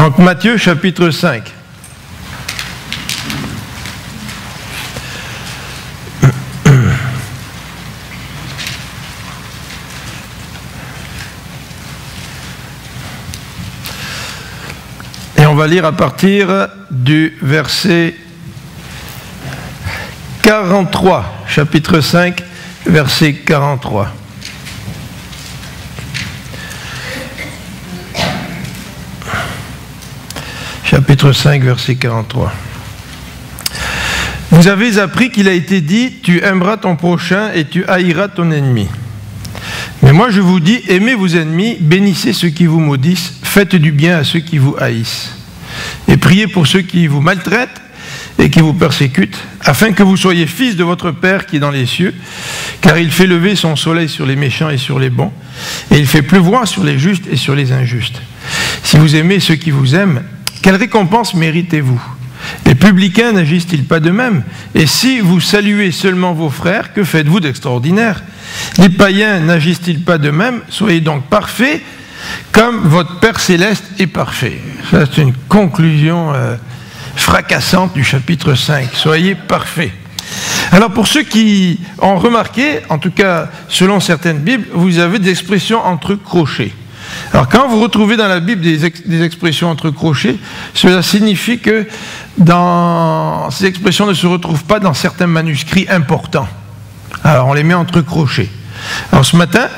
Donc Matthieu chapitre 5. Et on va lire à partir du verset 43, chapitre 5, verset 43. Chapitre 5, verset 43. Vous avez appris qu'il a été dit, tu aimeras ton prochain et tu haïras ton ennemi. Mais moi je vous dis, aimez vos ennemis, bénissez ceux qui vous maudissent, faites du bien à ceux qui vous haïssent. Et priez pour ceux qui vous maltraitent et qui vous persécutent, afin que vous soyez fils de votre Père qui est dans les cieux, car il fait lever son soleil sur les méchants et sur les bons, et il fait pleuvoir sur les justes et sur les injustes. Si vous aimez ceux qui vous aiment, quelle récompense méritez-vous? Les publicains n'agissent-ils pas de même? Et si vous saluez seulement vos frères, que faites-vous d'extraordinaire? Les païens n'agissent-ils pas de même? Soyez donc parfaits, comme votre Père céleste est parfait. Ça, c'est une conclusion fracassante du chapitre 5. Soyez parfaits. Alors, pour ceux qui ont remarqué, en tout cas selon certaines Bibles, vous avez des expressions entre crochets. Alors, quand vous retrouvez dans la Bible des expressions entre crochets, cela signifie que ces expressions ne se retrouvent pas dans certains manuscrits importants. Alors, on les met entre crochets. Alors, ce matin,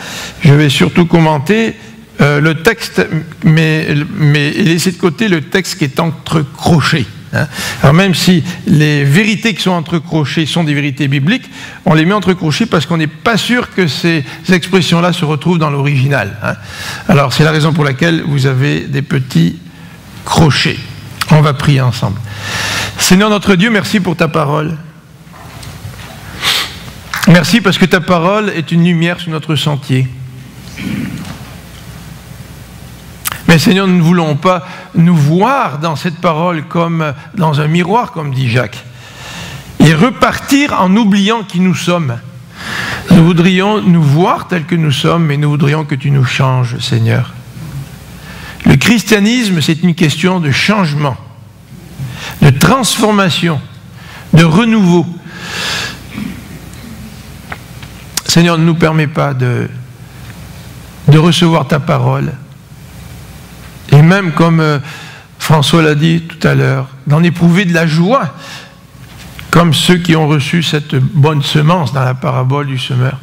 je vais surtout commenter le texte, mais laisser de côté le texte qui est entre crochets. Alors même si les vérités qui sont entre crochets sont des vérités bibliques, on les met entre crochets parce qu'on n'est pas sûr que ces expressions-là se retrouvent dans l'original. Alors c'est la raison pour laquelle vous avez des petits crochets. On va prier ensemble. Seigneur notre Dieu, merci pour ta parole. Merci parce que ta parole est une lumière sur notre sentier. Mais Seigneur, nous ne voulons pas nous voir dans cette parole comme dans un miroir, comme dit Jacques, et repartir en oubliant qui nous sommes. Nous voudrions nous voir tels que nous sommes, mais nous voudrions que tu nous changes, Seigneur. Le christianisme, c'est une question de changement, de transformation, de renouveau. Seigneur, ne nous permets pas de recevoir ta parole. Et même comme François l'a dit tout à l'heure, d'en éprouver de la joie, comme ceux qui ont reçu cette bonne semence dans la parabole du semeur.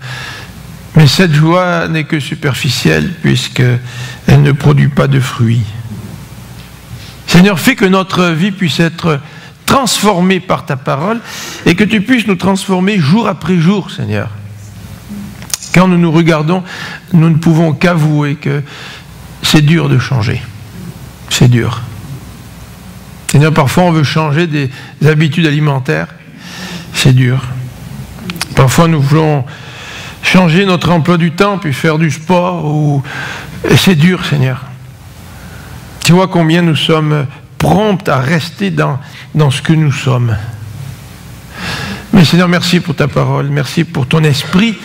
Mais cette joie n'est que superficielle, puisqu'elle ne produit pas de fruits. Seigneur, fais que notre vie puisse être transformée par ta parole, et que tu puisses nous transformer jour après jour, Seigneur. Quand nous nous regardons, nous ne pouvons qu'avouer que c'est dur de changer. C'est dur. Seigneur, parfois on veut changer des habitudes alimentaires. C'est dur. Parfois nous voulons changer notre emploi du temps, puis faire du sport. Et c'est dur, Seigneur. Tu vois combien nous sommes prompts à rester dans ce que nous sommes. Mais Seigneur, merci pour ta parole. Merci pour ton esprit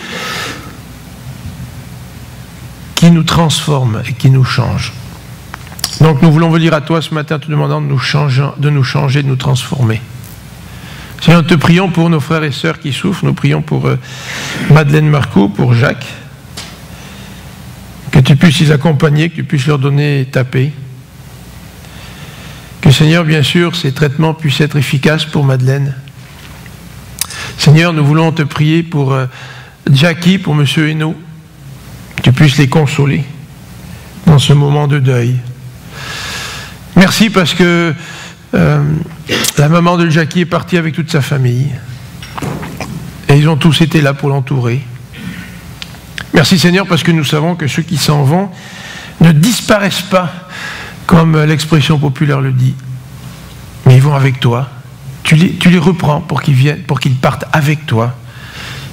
qui nous transforme et qui nous change. Donc nous voulons venir à toi ce matin te demandant de nous changer, de nous transformer. Seigneur, nous te prions pour nos frères et sœurs qui souffrent. Nous prions pour Madeleine Marco, pour Jacques. Que tu puisses les accompagner, que tu puisses leur donner ta paix. Que Seigneur, bien sûr, ces traitements puissent être efficaces pour Madeleine. Seigneur, nous voulons te prier pour Jackie, pour M. Hainaut. Que tu puisses les consoler dans ce moment de deuil. Merci parce que la maman de Jackie est partie avec toute sa famille. Et ils ont tous été là pour l'entourer. Merci Seigneur parce que nous savons que ceux qui s'en vont ne disparaissent pas, comme l'expression populaire le dit. Mais ils vont avec toi. Tu les reprends pour qu'ils viennent, pour qu'ils partent avec toi.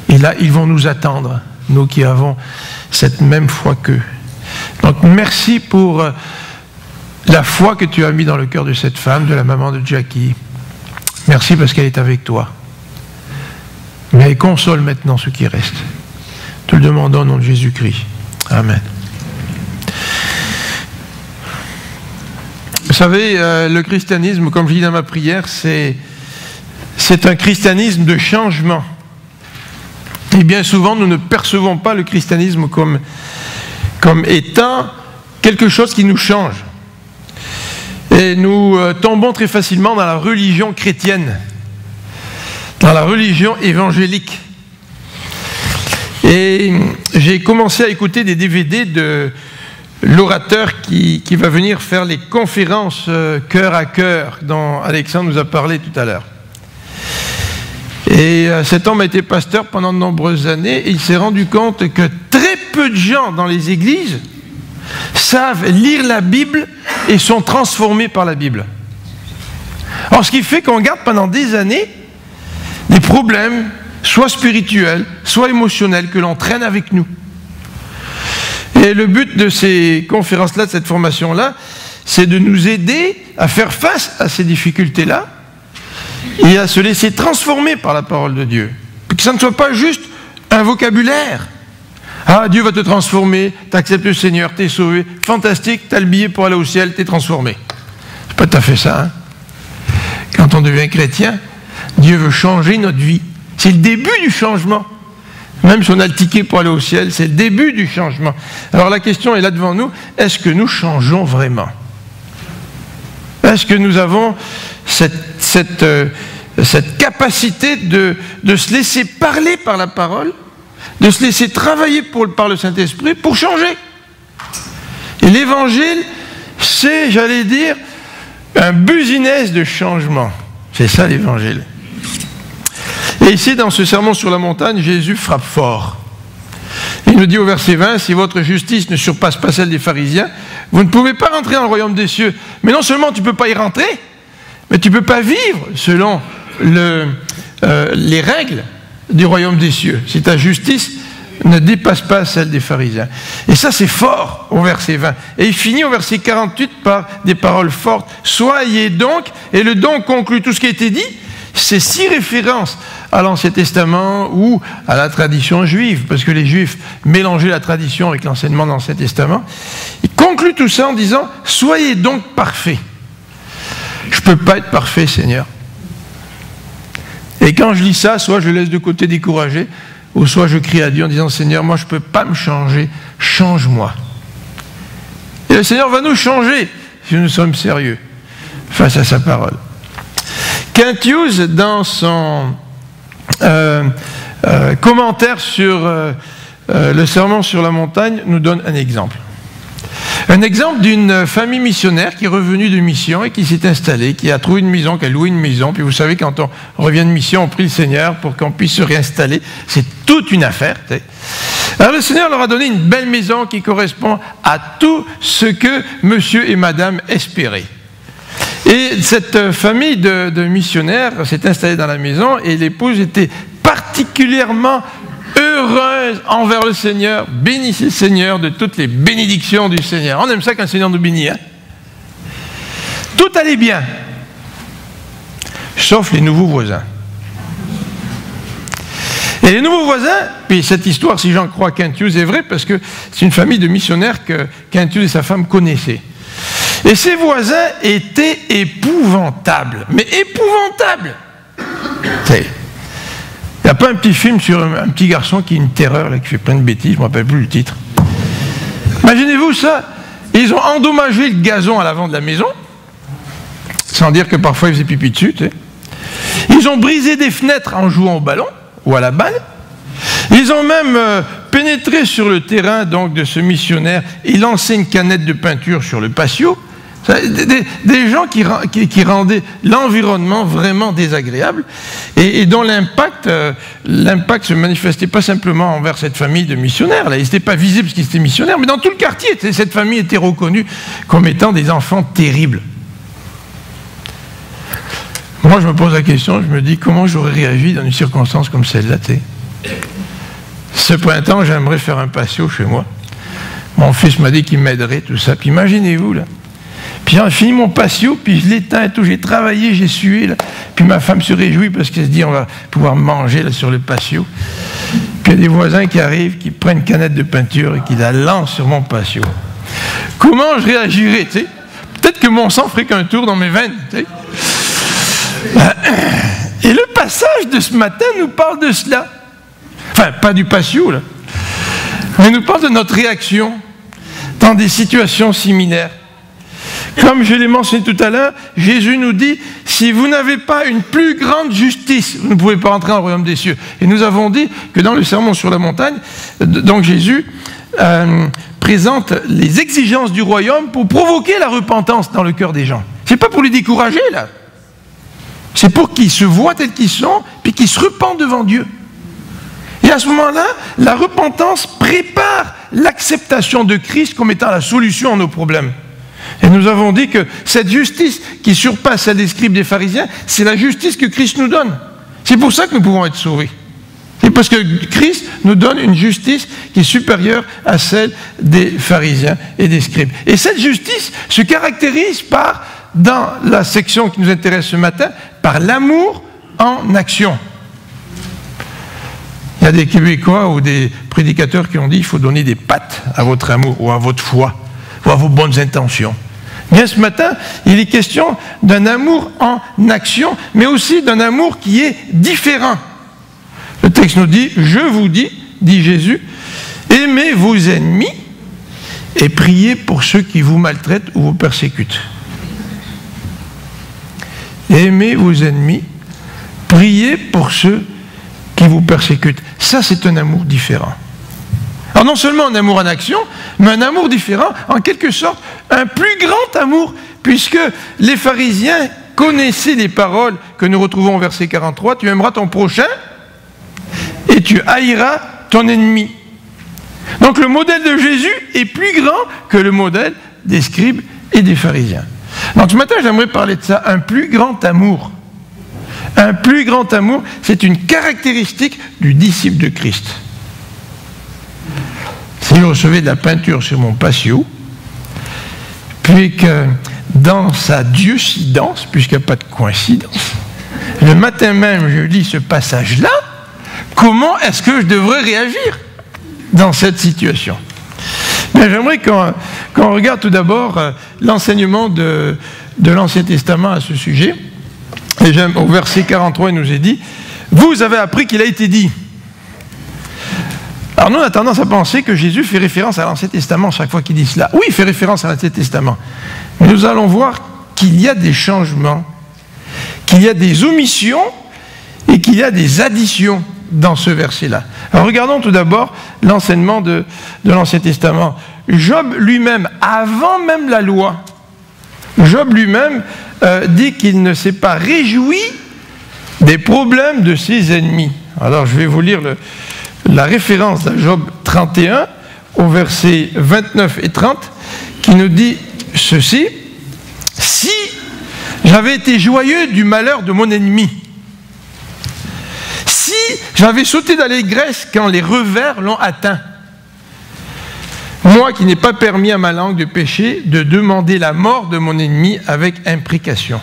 Et là, ils vont nous attendre, nous qui avons cette même foi qu'eux. Donc merci pour la foi que tu as mis dans le cœur de cette femme, de la maman de Jackie. Merci parce qu'elle est avec toi. Mais elle console maintenant ceux qui restent. Te le demandons au nom de Jésus-Christ. Amen. savez, le christianisme, comme je dis dans ma prière, c'est un christianisme de changement. Et bien souvent, nous ne percevons pas le christianisme comme étant quelque chose qui nous change. Et nous tombons très facilement dans la religion chrétienne, dans la religion évangélique. Et j'ai commencé à écouter des DVD de l'orateur qui va venir faire les conférences cœur à cœur dont Alexandre nous a parlé tout à l'heure. Et cet homme a été pasteur pendant de nombreuses années et il s'est rendu compte que très peu de gens dans les églises savent lire la Bible et sont transformés par la Bible. Alors ce qui fait qu'on garde pendant des années des problèmes, soit spirituels, soit émotionnels, que l'on traîne avec nous. Et le but de ces conférences-là, de cette formation-là, c'est de nous aider à faire face à ces difficultés-là et à se laisser transformer par la parole de Dieu. Que ça ne soit pas juste un vocabulaire. Ah, Dieu va te transformer, tu acceptes le Seigneur, tu es sauvé, fantastique, tu as le billet pour aller au ciel, tu es transformé. C'est pas tout à fait ça. Hein? Quand on devient chrétien, Dieu veut changer notre vie. C'est le début du changement. Même si on a le ticket pour aller au ciel, c'est le début du changement. Alors la question est là devant nous, est-ce que nous changeons vraiment? Est-ce que nous avons cette capacité de se laisser parler par la parole, de se laisser travailler par le Saint-Esprit pour changer? Et l'évangile, c'est, j'allais dire, un business de changement. C'est ça l'évangile. Et ici, dans ce sermon sur la montagne, Jésus frappe fort. Il nous dit au verset 20, « Si votre justice ne surpasse pas celle des pharisiens, vous ne pouvez pas rentrer dans le royaume des cieux. » Mais non seulement tu ne peux pas y rentrer, mais tu ne peux pas vivre selon les règles du royaume des cieux, si ta justice ne dépasse pas celle des pharisiens. Et ça, c'est fort au verset 20. Et il finit au verset 48 par des paroles fortes. « Soyez donc », et le donc conclut tout ce qui a été dit, c'est 6 références à l'Ancien Testament ou à la tradition juive, parce que les Juifs mélangeaient la tradition avec l'enseignement de l'Ancien Testament. Il conclut tout ça en disant « Soyez donc parfaits ». Je ne peux pas être parfait, Seigneur. Et quand je lis ça, soit je laisse de côté découragé, ou soit je crie à Dieu en disant « Seigneur, moi je ne peux pas me changer, change-moi ». Et le Seigneur va nous changer si nous sommes sérieux face à sa parole. Kent Hughes, dans son commentaire sur le sermon sur la montagne, nous donne un exemple. Un exemple d'une famille missionnaire qui est revenue de mission et qui s'est installée, qui a trouvé une maison, qui a loué une maison. Puis vous savez, quand on revient de mission, on prie le Seigneur pour qu'on puisse se réinstaller. C'est toute une affaire. T'sais. Alors le Seigneur leur a donné une belle maison qui correspond à tout ce que monsieur et madame espéraient. Et cette famille de missionnaires s'est installée dans la maison et l'épouse était particulièrement heureuse envers le Seigneur, bénissez le Seigneur de toutes les bénédictions du Seigneur. On aime ça quand le Seigneur nous bénit. Hein? Tout allait bien, sauf les nouveaux voisins. Et les nouveaux voisins, puis cette histoire, si j'en crois Kent Hughes, est vraie parce que c'est une famille de missionnaires que Kent Hughes et sa femme connaissaient. Et ses voisins étaient épouvantables, mais épouvantables. Il n'y a pas un petit film sur un petit garçon qui est une terreur, là, qui fait plein de bêtises, je ne me rappelle plus le titre. Imaginez-vous ça, ils ont endommagé le gazon à l'avant de la maison, sans dire que parfois ils faisaient pipi dessus, tu sais. Ils ont brisé des fenêtres en jouant au ballon ou à la balle. Ils ont même pénétré sur le terrain donc, de ce missionnaire et lancé une canette de peinture sur le patio. Des gens qui rendaient l'environnement vraiment désagréable et dont l'impact se manifestait pas simplement envers cette famille de missionnaires. Là. Ils n'étaient pas visibles parce qu'ils étaient missionnaires, mais dans tout le quartier, cette famille était reconnue comme étant des enfants terribles. Moi, je me pose la question, je me dis comment j'aurais réagi dans une circonstance comme celle-là. Ce printemps, j'aimerais faire un patio chez moi. Mon fils m'a dit qu'il m'aiderait, tout ça. Puis imaginez-vous, là. Puis j'ai fini mon patio, puis je l'éteins et tout. J'ai travaillé, j'ai sué, là. Puis ma femme se réjouit parce qu'elle se dit on va pouvoir manger là, sur le patio. Puis il y a des voisins qui arrivent, qui prennent une canette de peinture et qui la lancent sur mon patio. Comment je réagirais, tu sais? peut-être que mon sang ferait qu'un tour dans mes veines. Tu sais. Et le passage de ce matin nous parle de cela. Enfin, pas du patio, là. Mais nous parle de notre réaction dans des situations similaires. Comme je l'ai mentionné tout à l'heure, Jésus nous dit, si vous n'avez pas une plus grande justice, vous ne pouvez pas entrer dans le royaume des cieux. Et nous avons dit que dans le sermon sur la montagne, donc Jésus présente les exigences du royaume pour provoquer la repentance dans le cœur des gens. C'est pas pour les décourager, là. C'est pour qu'ils se voient tels qu'ils sont, puis qu'ils se repentent devant Dieu. Et à ce moment-là, la repentance prépare l'acceptation de Christ comme étant la solution à nos problèmes. Et nous avons dit que cette justice qui surpasse celle des scribes des pharisiens, c'est la justice que Christ nous donne. C'est pour ça que nous pouvons être sauvés. C'est parce que Christ nous donne une justice qui est supérieure à celle des pharisiens et des scribes. Et cette justice se caractérise par, dans la section qui nous intéresse ce matin, par l'amour en action. Il y a des Québécois ou des prédicateurs qui ont dit qu'il faut donner des pattes à votre amour ou à votre foi ou à vos bonnes intentions. Bien, ce matin, il est question d'un amour en action, mais aussi d'un amour qui est différent. Le texte nous dit, je vous dis, dit Jésus, aimez vos ennemis et priez pour ceux qui vous maltraitent ou vous persécutent. Aimez vos ennemis, priez pour ceux qui vous persécutent. Ça, c'est un amour différent. Alors non seulement un amour en action, mais un amour différent, en quelque sorte, un plus grand amour, puisque les pharisiens connaissaient les paroles que nous retrouvons au verset 43, tu aimeras ton prochain et tu haïras ton ennemi. Donc le modèle de Jésus est plus grand que le modèle des scribes et des pharisiens. Donc ce matin, j'aimerais parler de ça, un plus grand amour. Un plus grand amour, c'est une caractéristique du disciple de Christ. Si je recevais de la peinture sur mon patio, puis que dans sa dieucidence, puisqu'il n'y a pas de coïncidence, le matin même je lis ce passage-là, comment est-ce que je devrais réagir dans cette situation? Mais j'aimerais qu'on regarde tout d'abord l'enseignement de l'Ancien Testament à ce sujet. Et au verset 43, il nous est dit, vous avez appris qu'il a été dit. Alors nous, on a tendance à penser que Jésus fait référence à l'Ancien Testament chaque fois qu'il dit cela. Oui, il fait référence à l'Ancien Testament. Mais nous allons voir qu'il y a des changements, qu'il y a des omissions et qu'il y a des additions dans ce verset-là. Alors regardons tout d'abord l'enseignement de l'Ancien Testament. Job lui-même, avant même la loi, Job lui-même dit qu'il ne s'est pas réjoui des problèmes de ses ennemis. Alors je vais vous lire la référence à Job 31 au verset 29 et 30 qui nous dit ceci: si j'avais été joyeux du malheur de mon ennemi, si j'avais sauté d'allégresse quand les revers l'ont atteint, moi qui n'ai pas permis à ma langue de pécher, de demander la mort de mon ennemi avec imprécation.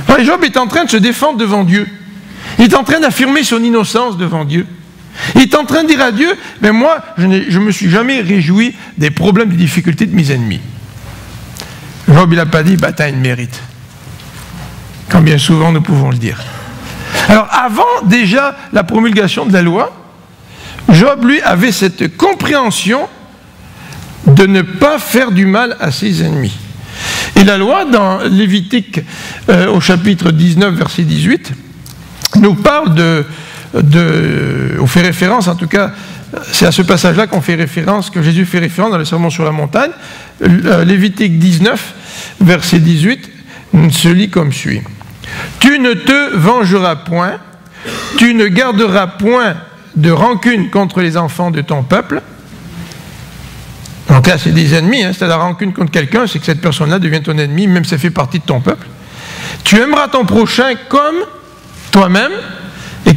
Alors, Job est en train de se défendre devant Dieu. Il est en train d'affirmer son innocence devant Dieu. Il est en train de dire à Dieu, mais moi, je ne me suis jamais réjoui des problèmes, des difficultés de mes ennemis. Job, il n'a pas dit, bah, t'as une mérite. Comme bien souvent nous pouvons le dire. Alors, avant déjà la promulgation de la loi, Job, lui, avait cette compréhension de ne pas faire du mal à ses ennemis. Et la loi, dans Lévitique, au chapitre 19, verset 18, nous parle on fait référence, en tout cas, c'est à ce passage-là qu'on fait référence, que Jésus fait référence dans le sermon sur la montagne. Lévitique 19, verset 18, se lit comme suit. Tu ne te vengeras point, tu ne garderas point de rancune contre les enfants de ton peuple. Donc là, c'est des ennemis, hein, c'est la rancune contre quelqu'un, c'est que cette personne-là devient ton ennemi, même si elle fait partie de ton peuple. Tu aimeras ton prochain comme toi-même. Et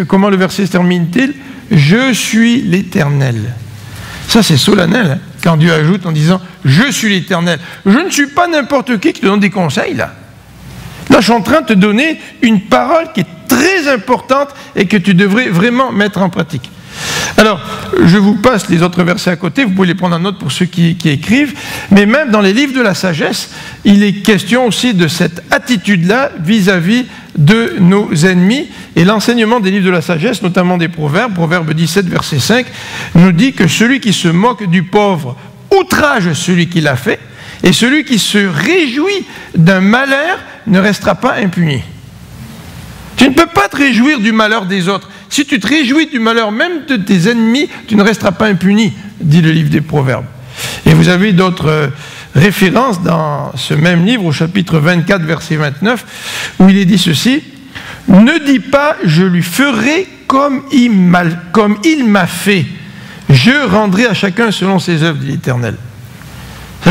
comment le verset se termine-t-il? Je suis l'Éternel. Ça, c'est solennel, hein, quand Dieu ajoute en disant je suis l'Éternel. Je ne suis pas n'importe qui te donne des conseils, là. Là, je suis en train de te donner une parole qui est très importante et que tu devrais vraiment mettre en pratique. Alors, je vous passe les autres versets à côté, vous pouvez les prendre en note pour ceux qui écrivent, mais même dans les livres de la sagesse, il est question aussi de cette attitude-là vis-à-vis de nos ennemis, et l'enseignement des livres de la sagesse, notamment des Proverbes, Proverbe 17, verset 5, nous dit que celui qui se moque du pauvre outrage celui qui l'a fait, et celui qui se réjouit d'un malheur ne restera pas impuni. Tu ne peux pas te réjouir du malheur des autres. Si tu te réjouis du malheur même de tes ennemis, tu ne resteras pas impuni, dit le livre des Proverbes. Et vous avez d'autres références dans ce même livre, au chapitre 24, verset 29, où il est dit ceci, « Ne dis pas, je lui ferai comme il m'a fait. Je rendrai à chacun selon ses œuvres, dit l'Éternel. »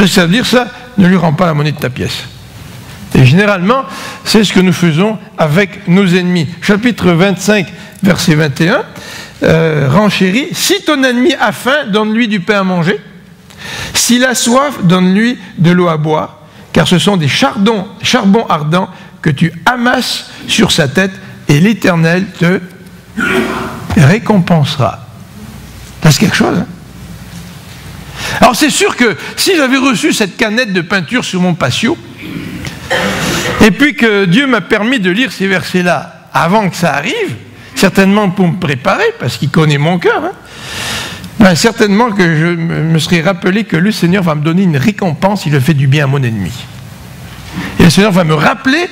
Ça veut dire ça, ne lui rends pas la monnaie de ta pièce. Et généralement, c'est ce que nous faisons avec nos ennemis. Chapitre 25, verset 21, renchérit, si ton ennemi a faim, donne-lui du pain à manger. S'il a soif, donne-lui de l'eau à boire, car ce sont des charbons ardents que tu amasses sur sa tête, et l'Éternel te récompensera. C'est quelque chose, hein? Alors c'est sûr que si j'avais reçu cette canette de peinture sur mon patio, et puis que Dieu m'a permis de lire ces versets-là avant que ça arrive, certainement pour me préparer, parce qu'il connaît mon cœur, hein, ben certainement que je me serais rappelé que le Seigneur va me donner une récompense s'il fait du bien à mon ennemi. Et le Seigneur va me rappeler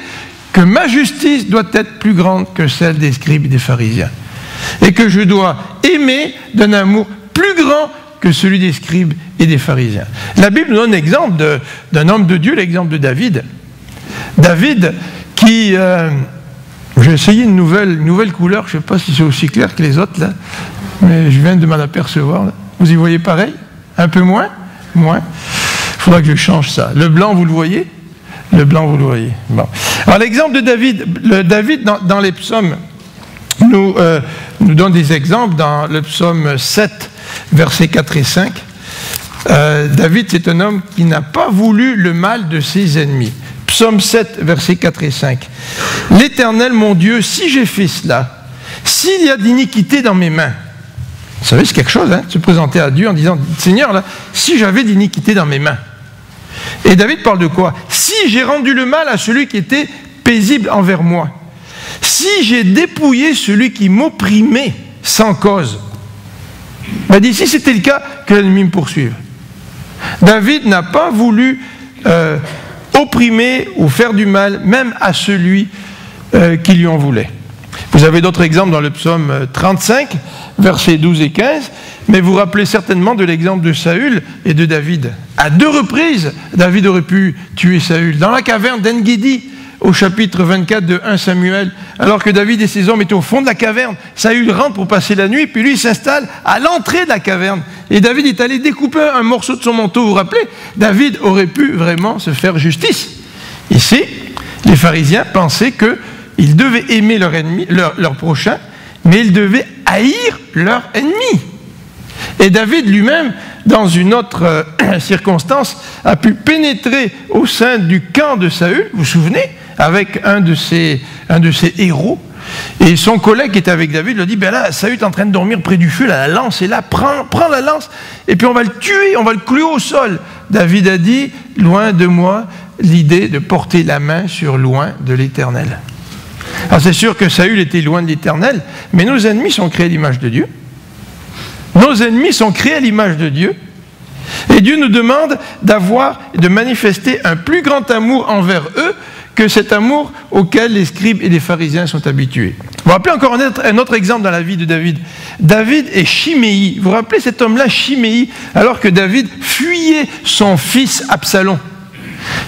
que ma justice doit être plus grande que celle des scribes et des pharisiens. Et que je dois aimer d'un amour plus grand que celui des scribes et des pharisiens. La Bible nous donne l'exemple d'un homme de Dieu, l'exemple de David. David qui... j'ai essayé une nouvelle couleur, je ne sais pas si c'est aussi clair que les autres, là, mais je viens de m'en apercevoir. Là. Vous y voyez pareil? Un peu moins? Moins. Il faudra que je change ça. Le blanc, vous le voyez? Le blanc, vous le voyez. Bon. Alors l'exemple de David, David dans les psaumes nous donne des exemples. Dans le psaume 7, versets 4 et 5, David, c'est un homme qui n'a pas voulu le mal de ses ennemis. Psaume 7, versets 4 et 5. « L'Éternel, mon Dieu, si j'ai fait cela, s'il y a d'iniquité dans mes mains, vous savez, c'est quelque chose, hein, de se présenter à Dieu en disant, Seigneur, là, si j'avais d'iniquité dans mes mains. Et David parle de quoi? Si j'ai rendu le mal à celui qui était paisible envers moi, si j'ai dépouillé celui qui m'opprimait sans cause. Ben, d'ici, c'était le cas que l'ennemi me poursuive. David n'a pas voulu opprimer ou faire du mal, même à celui qui lui en voulait. Vous avez d'autres exemples dans le psaume 35, versets 12 et 15, mais vous vous rappelez certainement de l'exemple de Saül et de David. À 2 reprises, David aurait pu tuer Saül. Dans la caverne d'En-Guédi, au chapitre 24 de 1 Samuel, alors que David et ses hommes étaient au fond de la caverne, Saül rentre pour passer la nuit, puis lui il s'installe à l'entrée de la caverne. Et David est allé découper un morceau de son manteau, vous vous rappelez? David aurait pu vraiment se faire justice. Ici, les pharisiens pensaient qu'ils devaient aimer leur ennemi, leur prochain, mais ils devaient haïr leur ennemi. Et David lui-même, dans une autre circonstance, a pu pénétrer au sein du camp de Saül, vous vous souvenez, avec un de ses héros. Et son collègue qui était avec David lui a dit, ben là, Saül est en train de dormir près du feu, là, la lance est là, prends la lance, et puis on va le tuer, on va le clouer au sol. David a dit, loin de moi l'idée de porter la main sur loin de l'Éternel. Alors c'est sûr que Saül était loin de l'Éternel, mais nos ennemis sont créés à l'image de Dieu. Nos ennemis sont créés à l'image de Dieu. Et Dieu nous demande de manifester un plus grand amour envers eux que cet amour auquel les scribes et les pharisiens sont habitués. Vous vous rappelez encore un autre exemple dans la vie de David. David et Chiméi. Vous vous rappelez cet homme-là, Chiméi, alors que David fuyait son fils Absalom.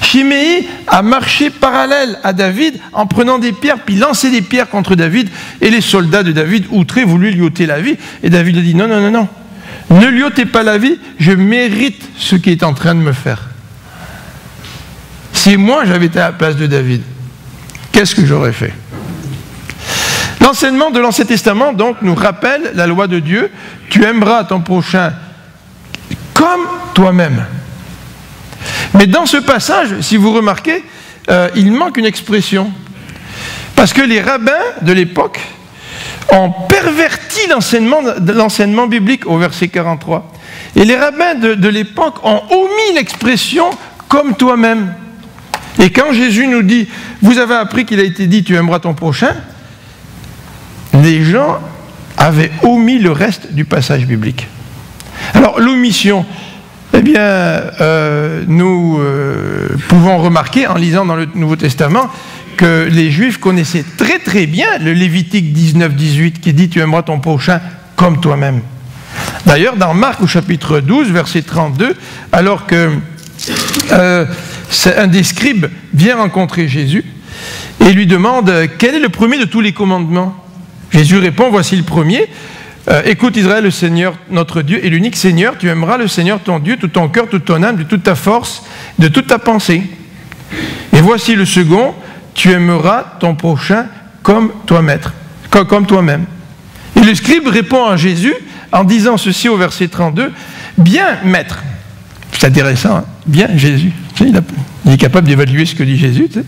Chiméi a marché parallèle à David en prenant des pierres, puis lançait des pierres contre David, et les soldats de David, outrés, voulaient lui ôter la vie. Et David a dit, non, ne lui ôtez pas la vie, je mérite ce qu'il est en train de me faire. Si moi j'avais été à la place de David, qu'est-ce que j'aurais fait? L'enseignement de l'Ancien Testament donc nous rappelle la loi de Dieu, tu aimeras ton prochain comme toi-même. Mais dans ce passage, si vous remarquez, il manque une expression. Parce que les rabbins de l'époque ont perverti l'enseignement biblique au verset 43. Et les rabbins de l'époque ont omis l'expression « comme toi-même ». Et quand Jésus nous dit « vous avez appris qu'il a été dit, tu aimeras ton prochain », les gens avaient omis le reste du passage biblique. Alors l'omission, eh bien, nous pouvons remarquer en lisant dans le Nouveau Testament que les Juifs connaissaient très très bien le Lévitique 19-18 qui dit « tu aimeras ton prochain comme toi-même ». D'ailleurs, dans Marc au chapitre 12, verset 32, alors que un des scribes vient rencontrer Jésus et lui demande « quel est le premier de tous les commandements ?» Jésus répond « voici le premier. Écoute Israël, le Seigneur notre Dieu est l'unique Seigneur. Tu aimeras le Seigneur ton Dieu, tout ton cœur, toute ton âme, de toute ta force, de toute ta pensée. Et voici le second, tu aimeras ton prochain comme toi-même. » Et le scribe répond à Jésus en disant ceci au verset 32, « Bien, maître. » C'est intéressant, hein? Bien, Jésus. Il est capable d'évaluer ce que dit Jésus. Tu sais.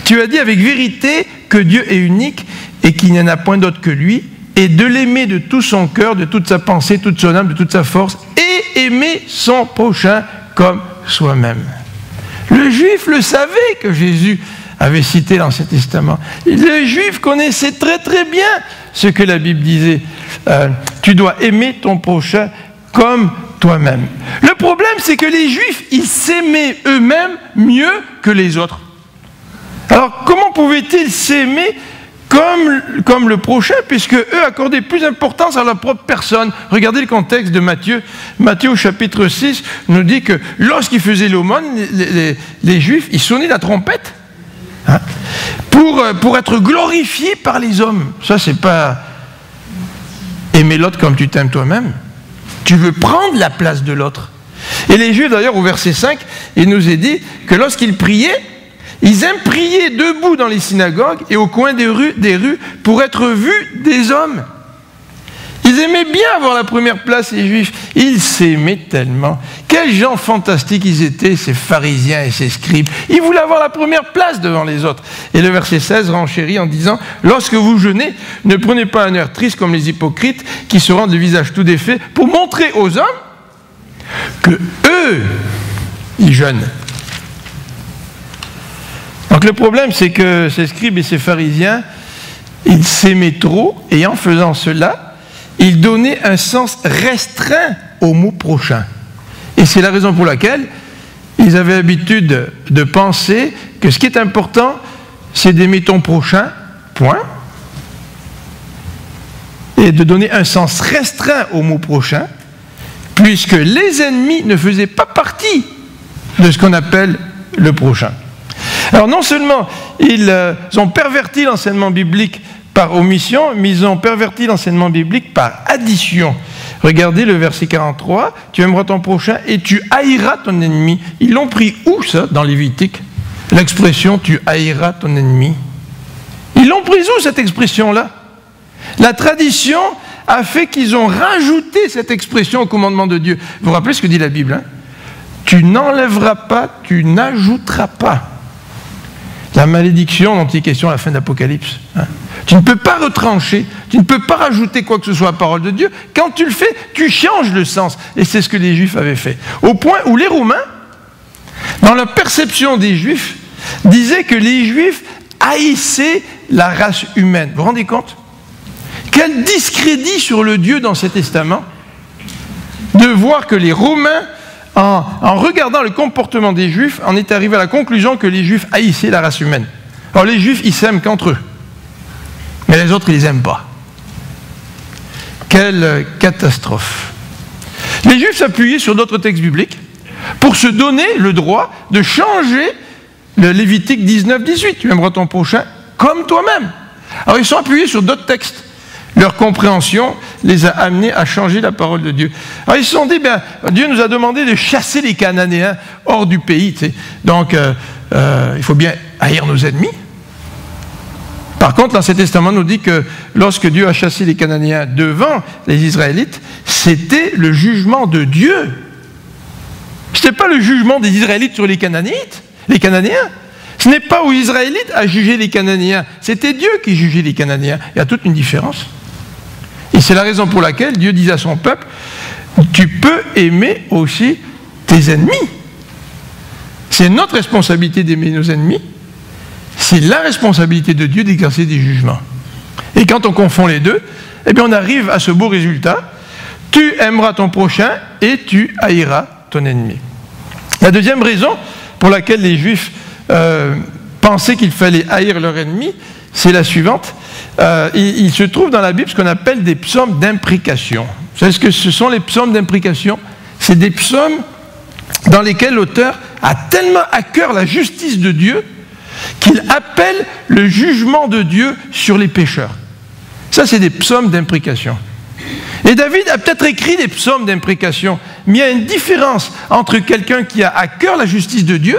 Tu as dit avec vérité que Dieu est unique et qu'il n'y en a point d'autre que lui, et de l'aimer de tout son cœur, de toute sa pensée, toute son âme, de toute sa force, et aimer son prochain comme soi-même. Le juif le savait que Jésus avait cité l'Ancien Testament. Le juif connaissait très très bien ce que la Bible disait. Tu dois aimer ton prochain comme toi-même. Le problème, c'est que les Juifs, ils s'aimaient eux-mêmes mieux que les autres. Alors, comment pouvaient-ils s'aimer comme le prochain, puisque eux accordaient plus d'importance à leur propre personne? Regardez le contexte de Matthieu. Matthieu, au chapitre 6, nous dit que lorsqu'ils faisaient l'aumône, les Juifs, ils sonnaient la trompette hein, pour être glorifiés par les hommes. Ça, c'est pas aimer l'autre comme tu t'aimes toi-même. Tu veux prendre la place de l'autre. Et les Juifs, d'ailleurs, au verset 5, il nous est dit que lorsqu'ils priaient, ils aiment prier debout dans les synagogues et au coin des rues pour être vus des hommes. Ils aimaient bien avoir la première place, les Juifs. Ils s'aimaient tellement. Quels gens fantastiques ils étaient, ces pharisiens et ces scribes. Ils voulaient avoir la première place devant les autres. Et le verset 16 renchérit en disant « Lorsque vous jeûnez, ne prenez pas un air triste comme les hypocrites qui se rendent le visage tout défait pour montrer aux hommes que eux, ils jeûnent. » Donc le problème, c'est que ces scribes et ces pharisiens, ils s'aimaient trop et en faisant cela, ils donnaient un sens restreint au mot prochain. Et c'est la raison pour laquelle ils avaient l'habitude de penser que ce qui est important, c'est d'aimer ton prochain, point, et de donner un sens restreint au mot prochain, puisque les ennemis ne faisaient pas partie de ce qu'on appelle le prochain. Alors non seulement ils ont perverti l'enseignement biblique par omission, mais ils ont perverti l'enseignement biblique par addition. Regardez le verset 43, tu aimeras ton prochain et tu haïras ton ennemi. Ils l'ont pris où ça, dans Lévitique? L'expression tu haïras ton ennemi. Ils l'ont pris où cette expression-là? La tradition a fait qu'ils ont rajouté cette expression au commandement de Dieu. Vous vous rappelez ce que dit la Bible hein? Tu n'enlèveras pas, tu n'ajouteras pas. La malédiction dont il est question à la fin de l'Apocalypse. Hein. Tu ne peux pas retrancher, tu ne peux pas rajouter quoi que ce soit à la parole de Dieu. Quand tu le fais, tu changes le sens. Et c'est ce que les Juifs avaient fait. Au point où les Romains, dans la perception des Juifs, disaient que les Juifs haïssaient la race humaine. Vous vous rendez compte? Quel discrédit sur le Dieu dans cet testament de voir que les Romains, en regardant le comportement des Juifs, en est arrivé à la conclusion que les Juifs haïssaient la race humaine. Alors les Juifs, ils s'aiment qu'entre eux. Mais les autres, ils ne les aiment pas. Quelle catastrophe. Les Juifs s'appuyaient sur d'autres textes bibliques pour se donner le droit de changer le Lévitique 19-18. Tu aimeras ton prochain comme toi-même. Alors ils sont appuyés sur d'autres textes. Leur compréhension les a amenés à changer la parole de Dieu. Alors ils se sont dit, Dieu nous a demandé de chasser les Cananéens hors du pays. Tu sais. Donc, il faut bien haïr nos ennemis. Par contre, l'Ancien Testament nous dit que lorsque Dieu a chassé les Cananéens devant les Israélites, c'était le jugement de Dieu. Ce n'était pas le jugement des Israélites sur les Cananéens. Ce n'est pas aux Israélites à juger les Cananéens. C'était Dieu qui jugeait les Cananéens. Il y a toute une différence. Et c'est la raison pour laquelle Dieu disait à son peuple, tu peux aimer aussi tes ennemis. C'est notre responsabilité d'aimer nos ennemis. C'est la responsabilité de Dieu d'exercer des jugements. Et quand on confond les deux, eh bien on arrive à ce beau résultat. Tu aimeras ton prochain et tu haïras ton ennemi. La deuxième raison pour laquelle les Juifs pensaient qu'il fallait haïr leur ennemi, c'est la suivante. Il se trouve dans la Bible ce qu'on appelle des psaumes d'imprécation. Vous savez ce que ce sont les psaumes d'imprécation? C'est des psaumes dans lesquels l'auteur a tellement à cœur la justice de Dieu qu'il appelle le jugement de Dieu sur les pécheurs. Ça, c'est des psaumes d'imprécation. Et David a peut-être écrit des psaumes d'imprécation, mais il y a une différence entre quelqu'un qui a à cœur la justice de Dieu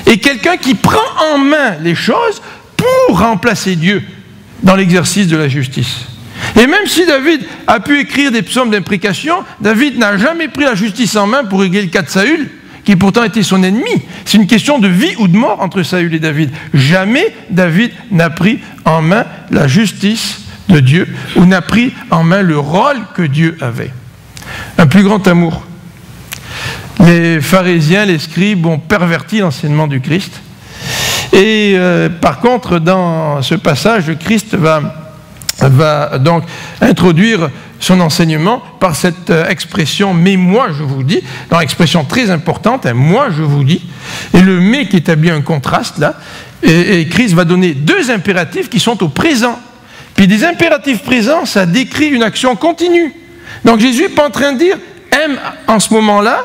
et quelqu'un qui prend en main les choses pour remplacer Dieu dans l'exercice de la justice. Et même si David a pu écrire des psaumes d'imprécation, David n'a jamais pris la justice en main pour régler le cas de Saül, qui pourtant était son ennemi. C'est une question de vie ou de mort entre Saül et David. Jamais David n'a pris en main la justice de Dieu ou n'a pris en main le rôle que Dieu avait. Un plus grand amour. Les pharisiens, les scribes ont perverti l'enseignement du Christ. Et par contre, dans ce passage, le Christ va donc introduire son enseignement par cette expression « mais moi je vous dis », dans l'expression très importante, « moi je vous dis », et le « mais » qui établit un contraste là, et Christ va donner deux impératifs qui sont au présent. Puis des impératifs présents, ça décrit une action continue. Donc Jésus n'est pas en train de dire « aime en ce moment-là »,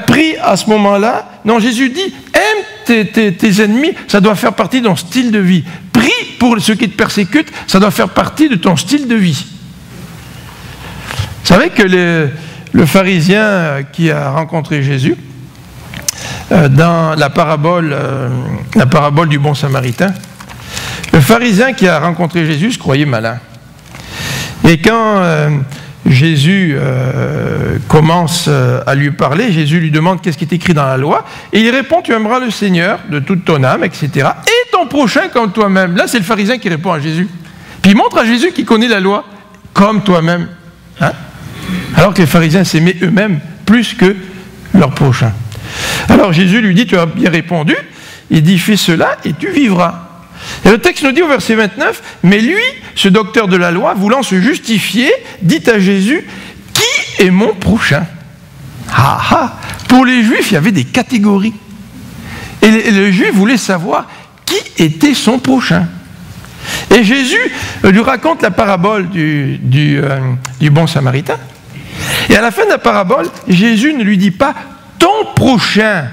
prie à ce moment-là. Non, Jésus dit « aime tes ennemis », ça doit faire partie de ton style de vie. Prie pour ceux qui te persécutent, ça doit faire partie de ton style de vie. Vous savez que le pharisien qui a rencontré Jésus, dans la parabole du bon samaritain, le pharisien qui a rencontré Jésus se croyait malin. Et quand Jésus commence à lui parler, Jésus lui demande qu'est-ce qui est écrit dans la loi, et il répond, tu aimeras le Seigneur de toute ton âme, etc., et ton prochain comme toi-même. Là, c'est le pharisien qui répond à Jésus. Puis il montre à Jésus qu'il connaît la loi comme toi-même. Hein? Alors que les pharisiens s'aimaient eux-mêmes plus que leur prochain. Alors Jésus lui dit, tu as bien répondu, il dit, fais cela et tu vivras. Et le texte nous dit au verset 29, mais lui, ce docteur de la loi, voulant se justifier, dit à Jésus, qui est mon prochain? Ah ah! Pour les Juifs, il y avait des catégories. Et le Juif voulait savoir qui était son prochain. Et Jésus lui raconte la parabole du bon samaritain. Et à la fin de la parabole, Jésus ne lui dit pas « ton prochain,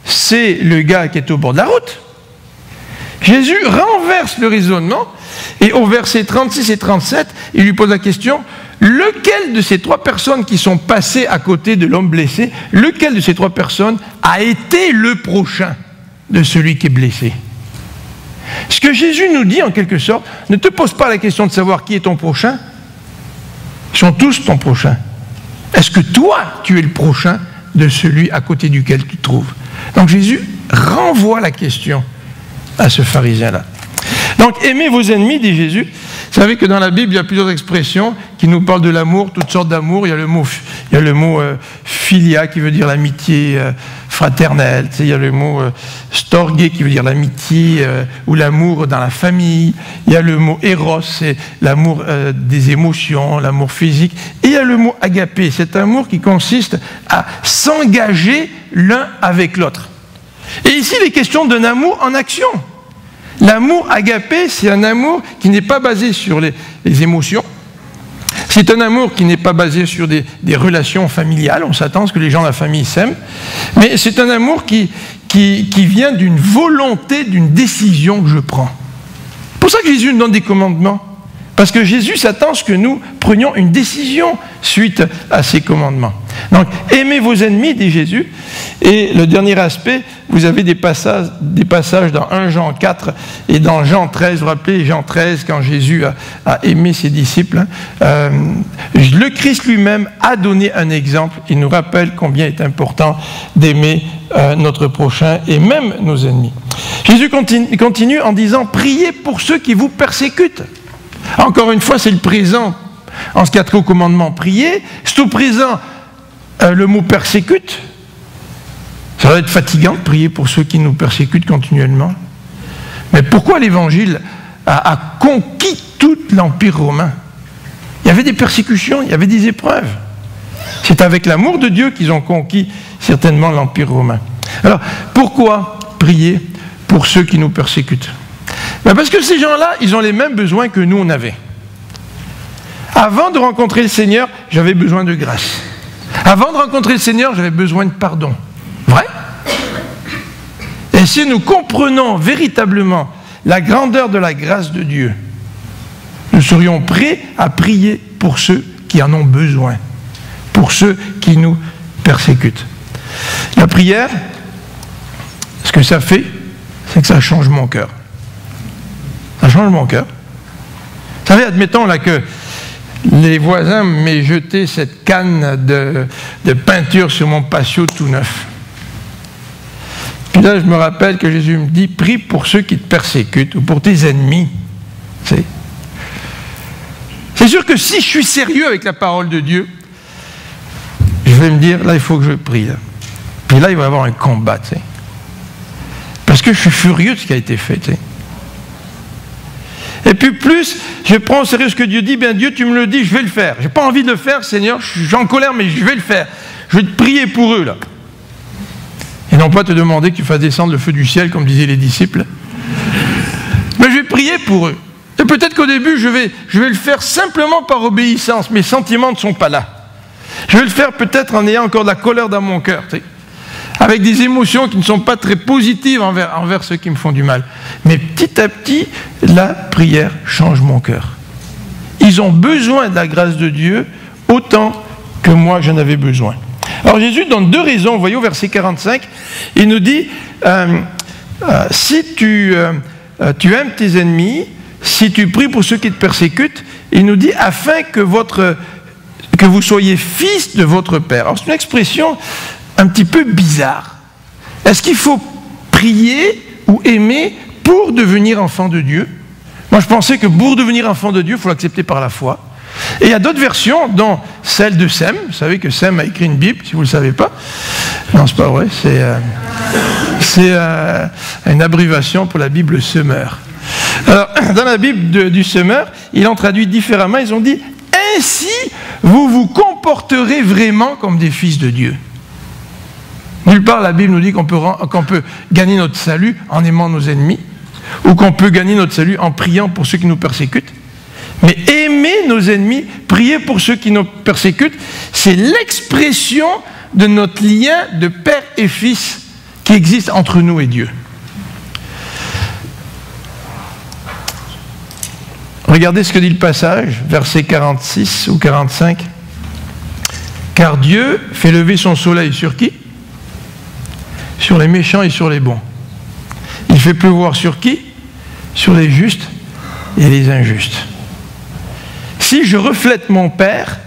c'est le gars qui est au bord de la route ». Jésus renverse le raisonnement et au verset 36 et 37, il lui pose la question « lequel de ces trois personnes qui sont passées à côté de l'homme blessé, lequel de ces trois personnes a été le prochain de celui qui est blessé ?» Ce que Jésus nous dit en quelque sorte, ne te pose pas la question de savoir qui est ton prochain, ils sont tous ton prochain. Est-ce que toi, tu es le prochain de celui à côté duquel tu te trouves? Donc Jésus renvoie la question à ce pharisien-là. Donc, aimez vos ennemis, dit Jésus. Vous savez que dans la Bible, il y a plusieurs expressions qui nous parlent de l'amour, toutes sortes d'amour. Il y a le mot philia qui veut dire l'amitié fraternelle. Il y a le mot storgé qui veut dire l'amitié ou l'amour dans la famille. Il y a le mot éros, c'est l'amour des émotions, l'amour physique. Et il y a le mot agapé, cet amour qui consiste à s'engager l'un avec l'autre. Et ici, il est question d'un amour en action. L'amour agapé, c'est un amour qui n'est pas basé sur les émotions. C'est un amour qui n'est pas basé sur des relations familiales. On s'attend à ce que les gens de la famille s'aiment. Mais c'est un amour qui vient d'une volonté, d'une décision que je prends. C'est pour ça que Jésus nous donne des commandements. Parce que Jésus s'attend à ce que nous prenions une décision suite à ces commandements. Donc, aimez vos ennemis, dit Jésus. Et le dernier aspect, vous avez des passages dans 1 Jean 4 et dans Jean 13. Vous vous rappelez, Jean 13, quand Jésus a aimé ses disciples. Le Christ lui-même a donné un exemple. Il nous rappelle combien il est important d'aimer notre prochain et même nos ennemis. Jésus continue en disant, priez pour ceux qui vous persécutent. Encore une fois, c'est le présent. En ce qui a trait au commandement prier, c'est au présent le mot persécute. Ça va être fatigant de prier pour ceux qui nous persécutent continuellement. Mais pourquoi l'Évangile a conquis tout l'Empire romain? Il y avait des persécutions, il y avait des épreuves. C'est avec l'amour de Dieu qu'ils ont conquis certainement l'Empire romain. Alors, pourquoi prier pour ceux qui nous persécutent? Parce que ces gens-là, ils ont les mêmes besoins que nous, on avait. Avant de rencontrer le Seigneur, j'avais besoin de grâce. Avant de rencontrer le Seigneur, j'avais besoin de pardon. Vrai? Et si nous comprenons véritablement la grandeur de la grâce de Dieu, nous serions prêts à prier pour ceux qui en ont besoin, pour ceux qui nous persécutent. La prière, ce que ça fait, c'est que ça change mon cœur. Ça change mon cœur. Vous savez, admettons là que les voisins m'aient jeté cette canne de peinture sur mon patio tout neuf. Puis là, je me rappelle que Jésus me dit, prie pour ceux qui te persécutent ou pour tes ennemis. C'est sûr que si je suis sérieux avec la parole de Dieu, je vais me dire, là, il faut que je prie. Là. Puis là, il va y avoir un combat, tu sais. Parce que je suis furieux de ce qui a été fait, tu sais. Et puis plus, je prends au sérieux ce que Dieu dit, bien Dieu, tu me le dis, je vais le faire. Je n'ai pas envie de le faire, Seigneur, je suis en colère, mais je vais le faire. Je vais te prier pour eux, là. Et non pas te demander que tu fasses descendre le feu du ciel, comme disaient les disciples. Mais je vais prier pour eux. Et peut-être qu'au début, je vais le faire simplement par obéissance. Mes sentiments ne sont pas là. Je vais le faire peut-être en ayant encore de la colère dans mon cœur, tu sais, avec des émotions qui ne sont pas très positives envers ceux qui me font du mal. Mais petit à petit, la prière change mon cœur. Ils ont besoin de la grâce de Dieu autant que moi j'en avais besoin. Alors Jésus donne deux raisons. Vous voyez au verset 45, il nous dit si tu aimes tes ennemis, si tu pries pour ceux qui te persécutent, il nous dit afin que vous soyez fils de votre Père. Alors c'est une expression un petit peu bizarre. Est-ce qu'il faut prier ou aimer pour devenir enfant de Dieu? Moi je pensais que pour devenir enfant de Dieu, il faut l'accepter par la foi. Et il y a d'autres versions, dont celle de Sem. Vous savez que Sem a écrit une Bible, si vous ne le savez pas. Non, c'est pas vrai, c'est une abréviation pour la Bible Semeur. Alors, dans la Bible du Semeur, ils l'ont traduit différemment. Ils ont dit « Ainsi, vous vous comporterez vraiment comme des fils de Dieu ». Nulle part, la Bible nous dit qu'on peut gagner notre salut en aimant nos ennemis, ou qu'on peut gagner notre salut en priant pour ceux qui nous persécutent. Mais aimer nos ennemis, prier pour ceux qui nous persécutent, c'est l'expression de notre lien de père et fils qui existe entre nous et Dieu. Regardez ce que dit le passage, verset 46 ou 45. Car Dieu fait lever son soleil sur qui? Sur les méchants et sur les bons. Il fait pleuvoir sur qui? Sur les justes et les injustes. Si je reflète mon Père,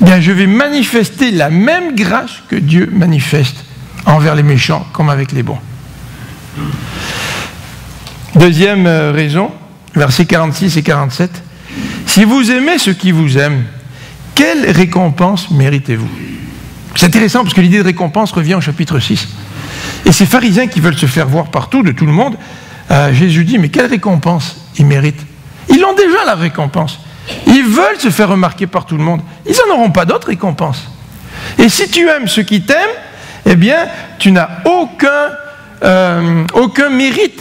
bien je vais manifester la même grâce que Dieu manifeste envers les méchants comme avec les bons. Deuxième raison, versets 46 et 47. Si vous aimez ceux qui vous aiment, quelle récompense méritez-vous? C'est intéressant parce que l'idée de récompense revient au chapitre 6. Et ces pharisiens qui veulent se faire voir partout, de tout le monde, Jésus dit, mais quelle récompense ils méritent? Ils ont déjà la récompense. Ils veulent se faire remarquer par tout le monde. Ils n'en auront pas d'autre récompense. Et si tu aimes ceux qui t'aiment, eh bien, tu n'as aucun mérite.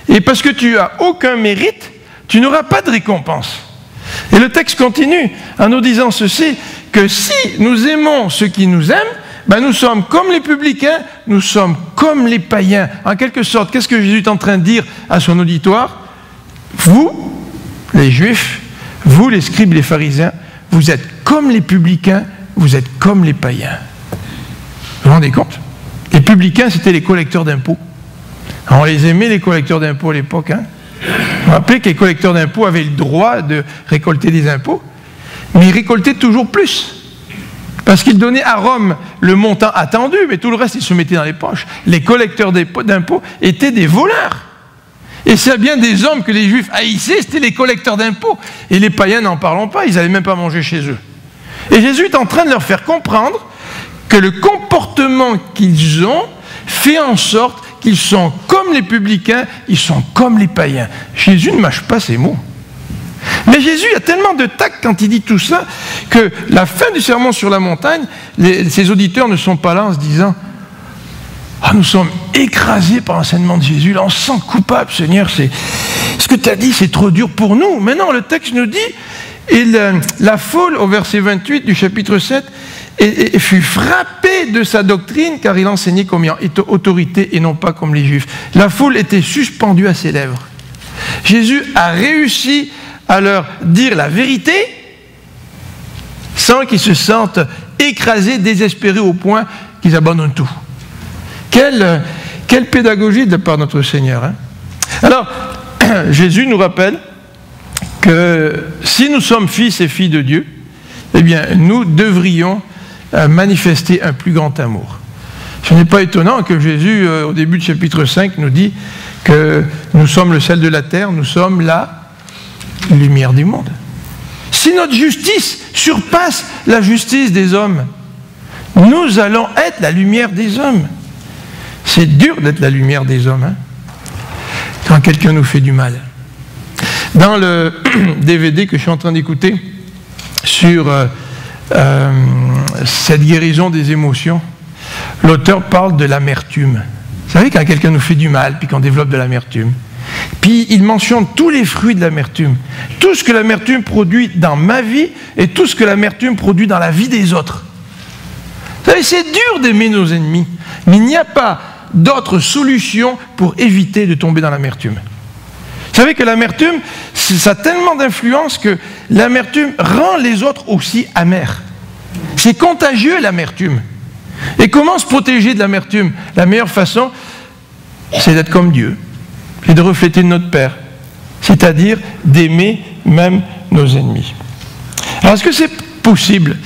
Et parce que tu n'as aucun mérite, tu n'auras pas de récompense. Et le texte continue en nous disant ceci, que si nous aimons ceux qui nous aiment, ben nous sommes comme les publicains, nous sommes comme les païens. En quelque sorte, qu'est-ce que Jésus est en train de dire à son auditoire? Vous, les Juifs, vous, les scribes, les pharisiens, vous êtes comme les publicains, vous êtes comme les païens. Vous vous rendez compte? Les publicains, c'était les collecteurs d'impôts. On les aimait, les collecteurs d'impôts à l'époque. Hein? Vous vous rappelez que les collecteurs d'impôts avaient le droit de récolter des impôts, mais ils récoltaient toujours plus. Parce qu'ils donnaient à Rome le montant attendu, mais tout le reste, ils se mettaient dans les poches. Les collecteurs d'impôts étaient des voleurs. Et c'est bien des hommes que les Juifs haïssaient, c'était les collecteurs d'impôts. Et les païens, n'en parlons pas, ils n'avaient même pas mangé chez eux. Et Jésus est en train de leur faire comprendre que le comportement qu'ils ont fait en sorte qu'ils sont comme les publicains, ils sont comme les païens. Jésus ne mâche pas ses mots. Mais Jésus a tellement de tact quand il dit tout ça que la fin du sermon sur la montagne, ses auditeurs ne sont pas là en se disant « Ah, nous sommes écrasés par l'enseignement de Jésus, là on se sent coupable, Seigneur, ce que tu as dit c'est trop dur pour nous. » Mais non, le texte nous dit, et la foule au verset 28 du chapitre 7, et fut frappé de sa doctrine car il enseignait comme ayant autorité et non pas comme les Juifs. La foule était suspendue à ses lèvres. Jésus a réussi à leur dire la vérité sans qu'ils se sentent écrasés, désespérés au point qu'ils abandonnent tout. Quelle pédagogie de la part de notre Seigneur. Hein? Alors, Jésus nous rappelle que si nous sommes fils et filles de Dieu, eh bien, nous devrions manifester un plus grand amour. Ce n'est pas étonnant que Jésus, au début du chapitre 5, nous dit que nous sommes le sel de la terre, nous sommes la lumière du monde. Si notre justice surpasse la justice des hommes, nous allons être la lumière des hommes. C'est dur d'être la lumière des hommes, hein, quand quelqu'un nous fait du mal. Dans le DVD que je suis en train d'écouter sur cette guérison des émotions, l'auteur parle de l'amertume. Vous savez, quand quelqu'un nous fait du mal, puis qu'on développe de l'amertume, puis il mentionne tous les fruits de l'amertume, tout ce que l'amertume produit dans ma vie et tout ce que l'amertume produit dans la vie des autres. Vous savez, c'est dur d'aimer nos ennemis, mais il n'y a pas d'autre solution pour éviter de tomber dans l'amertume. Vous savez que l'amertume, ça a tellement d'influence que l'amertume rend les autres aussi amers. C'est contagieux, l'amertume. Et comment se protéger de l'amertume? La meilleure façon, c'est d'être comme Dieu, c'est de refléter notre Père, c'est-à-dire d'aimer même nos ennemis. Alors, est-ce que c'est possible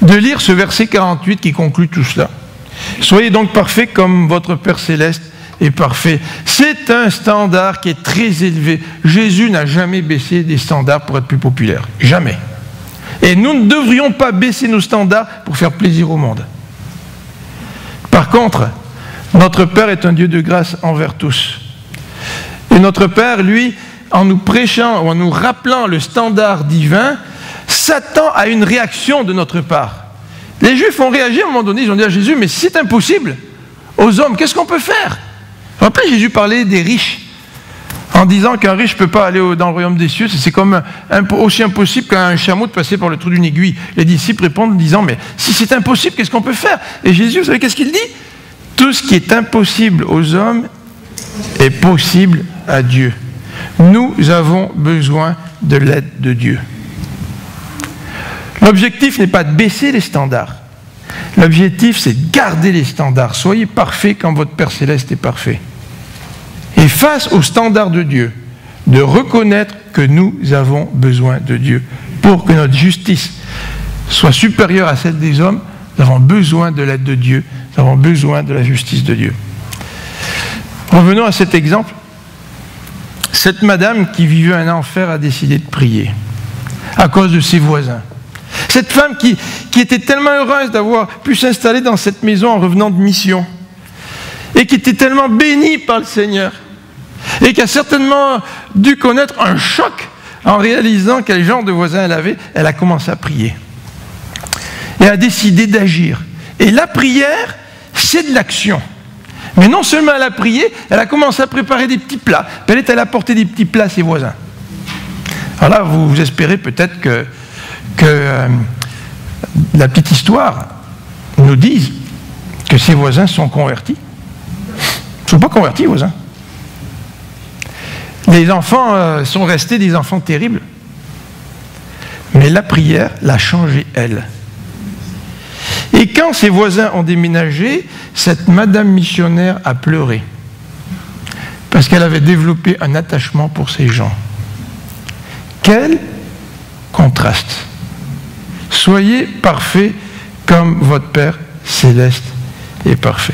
de lire ce verset 48 qui conclut tout cela? Soyez donc parfaits comme votre Père céleste est parfait. C'est un standard qui est très élevé. Jésus n'a jamais baissé des standards pour être plus populaire. Jamais. Et nous ne devrions pas baisser nos standards pour faire plaisir au monde. Par contre, notre Père est un Dieu de grâce envers tous. Et notre Père, lui, en nous prêchant ou en nous rappelant le standard divin, s'attend à une réaction de notre part. Les Juifs ont réagi à un moment donné, ils ont dit à Jésus, mais si c'est impossible aux hommes, qu'est-ce qu'on peut faire? Vous vous rappelez, Jésus parlait des riches, en disant qu'un riche ne peut pas aller dans le royaume des cieux, c'est comme aussi impossible qu'un chameau de passer par le trou d'une aiguille. Les disciples répondent en disant, mais si c'est impossible, qu'est-ce qu'on peut faire? Et Jésus, vous savez qu'est-ce qu'il dit? Tout ce qui est impossible aux hommes est possible à Dieu. Nous avons besoin de l'aide de Dieu. L'objectif n'est pas de baisser les standards. L'objectif, c'est de garder les standards. Soyez parfaits comme votre Père Céleste est parfait. Et face aux standards de Dieu, de reconnaître que nous avons besoin de Dieu. Pour que notre justice soit supérieure à celle des hommes, nous avons besoin de l'aide de Dieu. Nous avons besoin de la justice de Dieu. Revenons à cet exemple. Cette madame qui vivait un enfer a décidé de prier à cause de ses voisins. Cette femme qui était tellement heureuse d'avoir pu s'installer dans cette maison en revenant de mission et qui était tellement bénie par le Seigneur et qui a certainement dû connaître un choc en réalisant quel genre de voisin elle avait, elle a commencé à prier et a décidé d'agir. Et la prière, c'est de l'action. Mais non seulement elle a prié, elle a commencé à préparer des petits plats. Puis elle est allée apporter des petits plats à ses voisins. Alors là, vous espérez peut-être que la petite histoire nous dise que ses voisins sont convertis. Ils ne sont pas convertis, les voisins. Les enfants sont restés des enfants terribles. Mais la prière l'a changé, elle. Et quand ses voisins ont déménagé, cette madame missionnaire a pleuré. Parce qu'elle avait développé un attachement pour ces gens. Quel contraste! Soyez parfaits comme votre Père céleste est parfait.